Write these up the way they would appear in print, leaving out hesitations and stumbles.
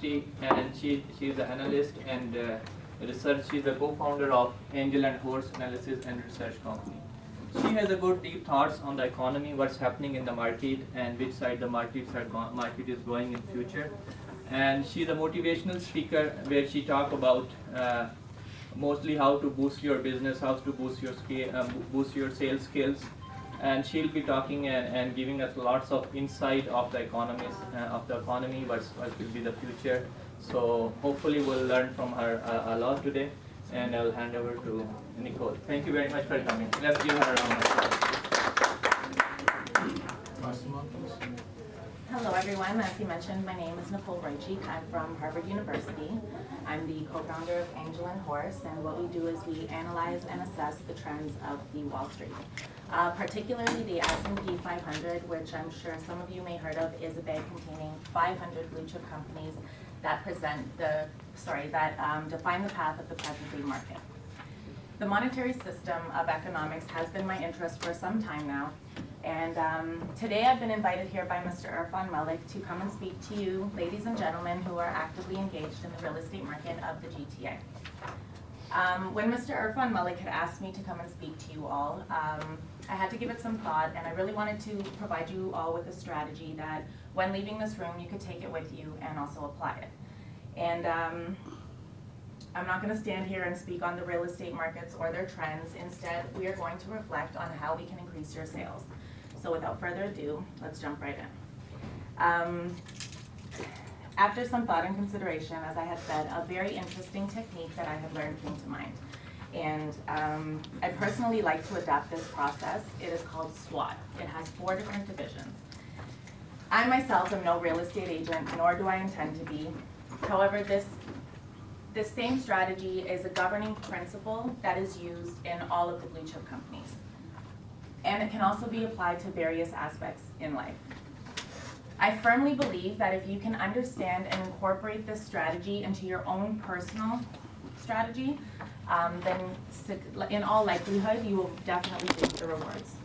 Realty, and she's an analyst and research. She's a co-founder of Angel and Horse Analysis and Research Company. She has a good deep thoughts on the economy, what's happening in the market, and which side the market is going in future. And she's a motivational speaker where she talk about mostly how to boost your business, how to boost your boost your sales skills, and she'll be talking and giving us lots of insight of the economy, what will be the future. So hopefully we'll learn from her a lot today, and I'll hand over to Nicole. Thank you very much for coming. Let's give her a round of applause. Hello everyone, as he mentioned, my name is Nicole Rojcik. I'm from Harvard University. I'm the co-founder of Angel and Horse, and what we do is we analyze and assess the trends of the Wall Street. Particularly the S&P 500, which I'm sure some of you may heard of, is a bag containing 500 blue chip companies that define the path of the present-day market. The monetary system of economics has been my interest for some time now, and today I've been invited here by Mr. Irfan Malik to come and speak to you, ladies and gentlemen, who are actively engaged in the real estate market of the GTA. When Mr. Irfan Malik had asked me to come and speak to you all, I had to give it some thought, and I really wanted to provide you all with a strategy that when leaving this room you could take it with you and also apply it. And I'm not going to stand here and speak on the real estate markets or their trends. Instead, we are going to reflect on how we can increase your sales. So without further ado, let's jump right in. After some thought and consideration, as I had said, a very interesting technique that I had learned came to mind. And I personally like to adapt this process. It is called SWOT. It has 4 different divisions. I myself am no real estate agent, nor do I intend to be. However, this same strategy is a governing principle that is used in all of the blue chip companies. And it can also be applied to various aspects in life. I firmly believe that if you can understand and incorporate this strategy into your own personal strategy, then in all likelihood, you will definitely reap the rewards.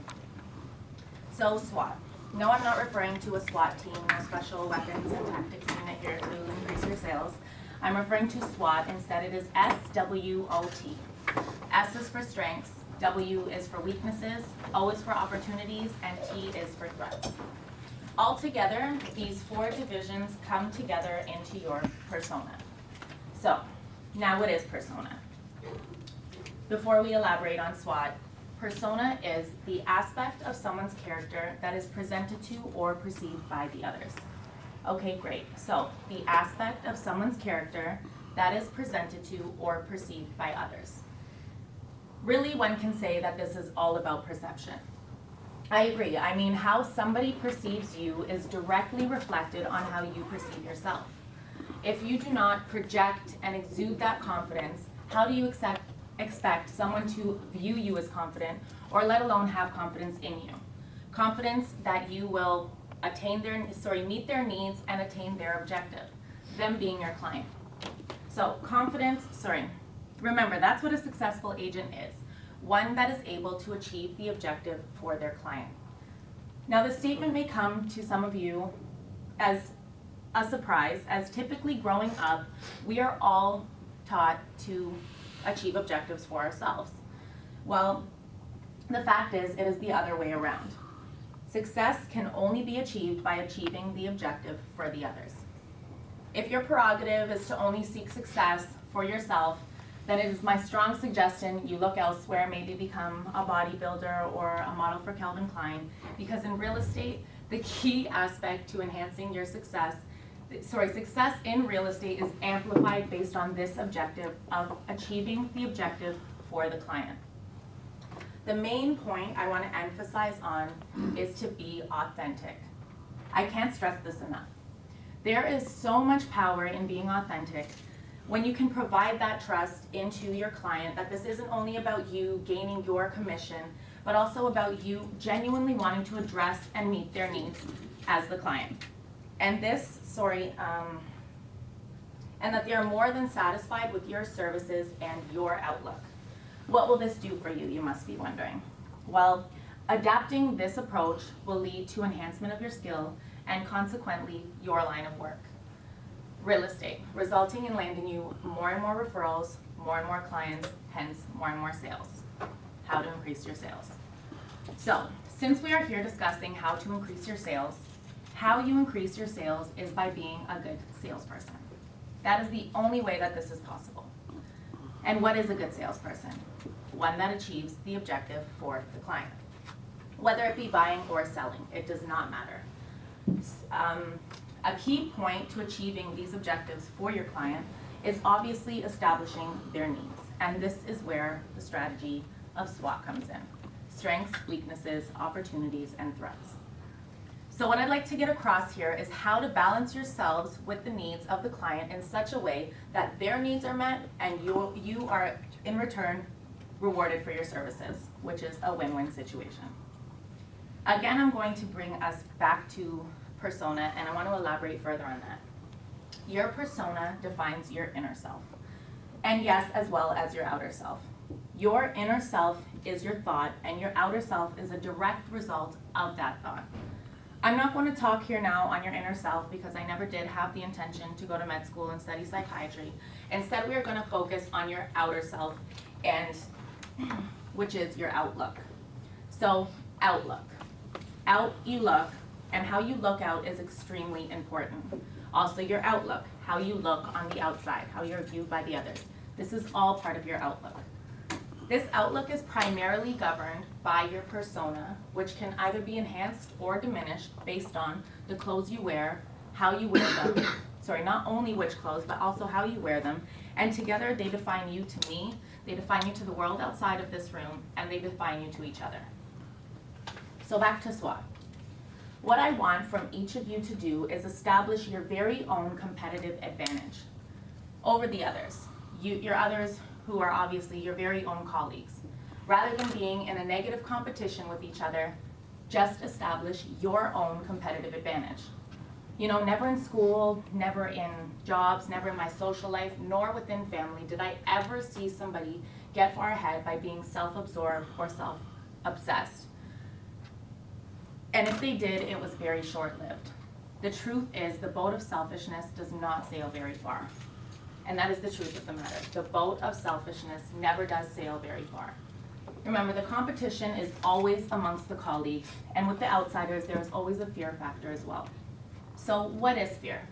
So SWOT. No, I'm not referring to a SWAT team, a special weapons and tactics unit here to increase your sales. I'm referring to SWOT. Instead, it is SWOT. S is for strengths, W is for weaknesses, O is for opportunities, and T is for threats. Altogether, these 4 divisions come together into your persona. So, now what is persona? Before we elaborate on SWOT, persona is the aspect of someone's character that is presented to or perceived by the others. Okay, great. So, the aspect of someone's character that is presented to or perceived by others. Really, one can say that this is all about perception. I agree. I mean, how somebody perceives you is directly reflected on how you perceive yourself. If you do not project and exude that confidence, how do you expect someone to view you as confident, or let alone have confidence in you? Confidence that you will meet their needs and attain their objective, them being your client. So remember, that's what a successful agent is. One that is able to achieve the objective for their client. Now, the statement may come to some of you as a surprise, as typically growing up, we are all taught to achieve objectives for ourselves. Well, the fact is, it is the other way around. Success can only be achieved by achieving the objective for the others. If your prerogative is to only seek success for yourself, then it is my strong suggestion you look elsewhere, maybe become a bodybuilder or a model for Calvin Klein, because in real estate, the key aspect to enhancing your success in real estate is amplified based on this objective of achieving the objective for the client. The main point I want to emphasize on is to be authentic. I can't stress this enough. There is so much power in being authentic when you can provide that trust into your client that this isn't only about you gaining your commission, but also about you genuinely wanting to address and meet their needs as the client. And and that they are more than satisfied with your services and your outlook. What will this do for you, you must be wondering? Well, adapting this approach will lead to enhancement of your skill and consequently your line of work. real estate, resulting in landing you more and more referrals, more and more clients, hence more and more sales. How to increase your sales. So, since we are here discussing how to increase your sales, how you increase your sales is by being a good salesperson. That is the only way that this is possible. And what is a good salesperson? One that achieves the objective for the client. Whether it be buying or selling, it does not matter. A key point to achieving these objectives for your client is obviously establishing their needs. And this is where the strategy of SWOT comes in. Strengths, weaknesses, opportunities, and threats. So what I'd like to get across here is how to balance yourselves with the needs of the client in such a way that their needs are met and you are in return rewarded for your services, which is a win-win situation. Again, I'm going to bring us back to persona, and I want to elaborate further on that. Your persona defines your inner self, and yes, as well as your outer self. Your inner self is your thought, and your outer self is a direct result of that thought. I'm not going to talk here now on your inner self because I never did have the intention to go to med school and study psychiatry. Instead, we are going to focus on your outer self, and which is your outlook. So, outlook. Out you look, and how you look out is extremely important. Also, your outlook, how you look on the outside, how you're viewed by the others. This is all part of your outlook. This outlook is primarily governed by your persona, which can either be enhanced or diminished based on the clothes you wear, how you wear them. Sorry, not only which clothes, but also how you wear them. And together they define you to me, they define you to the world outside of this room, and they define you to each other. So back to SWOT. What I want from each of you to do is establish your very own competitive advantage over the others. Your others who are obviously your very own colleagues. Rather than being in a negative competition with each other, just establish your own competitive advantage. You know, never in school, never in jobs, never in my social life, nor within family did I ever see somebody get far ahead by being self-absorbed or self-obsessed. And if they did, it was very short-lived. The truth is, the boat of selfishness does not sail very far. And that is the truth of the matter. The boat of selfishness never does sail very far. Remember, the competition is always amongst the colleagues, and with the outsiders, there is always a fear factor as well. So what is fear?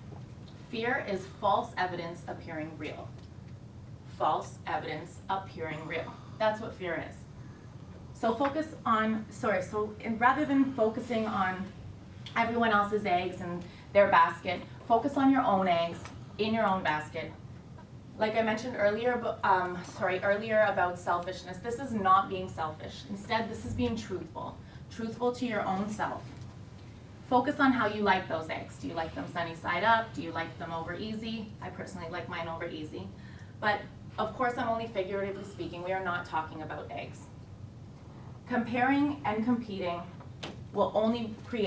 Fear is false evidence appearing real. False evidence appearing real. That's what fear is. So rather than focusing on everyone else's eggs in their basket, focus on your own eggs in your own basket. Like I mentioned earlier about selfishness, this is not being selfish. Instead, this is being truthful to your own self. Focus on how you like those eggs. Do you like them sunny side up? Do you like them over easy? I personally like mine over easy. But of course, I'm only figuratively speaking. We are not talking about eggs. Comparing and competing will only create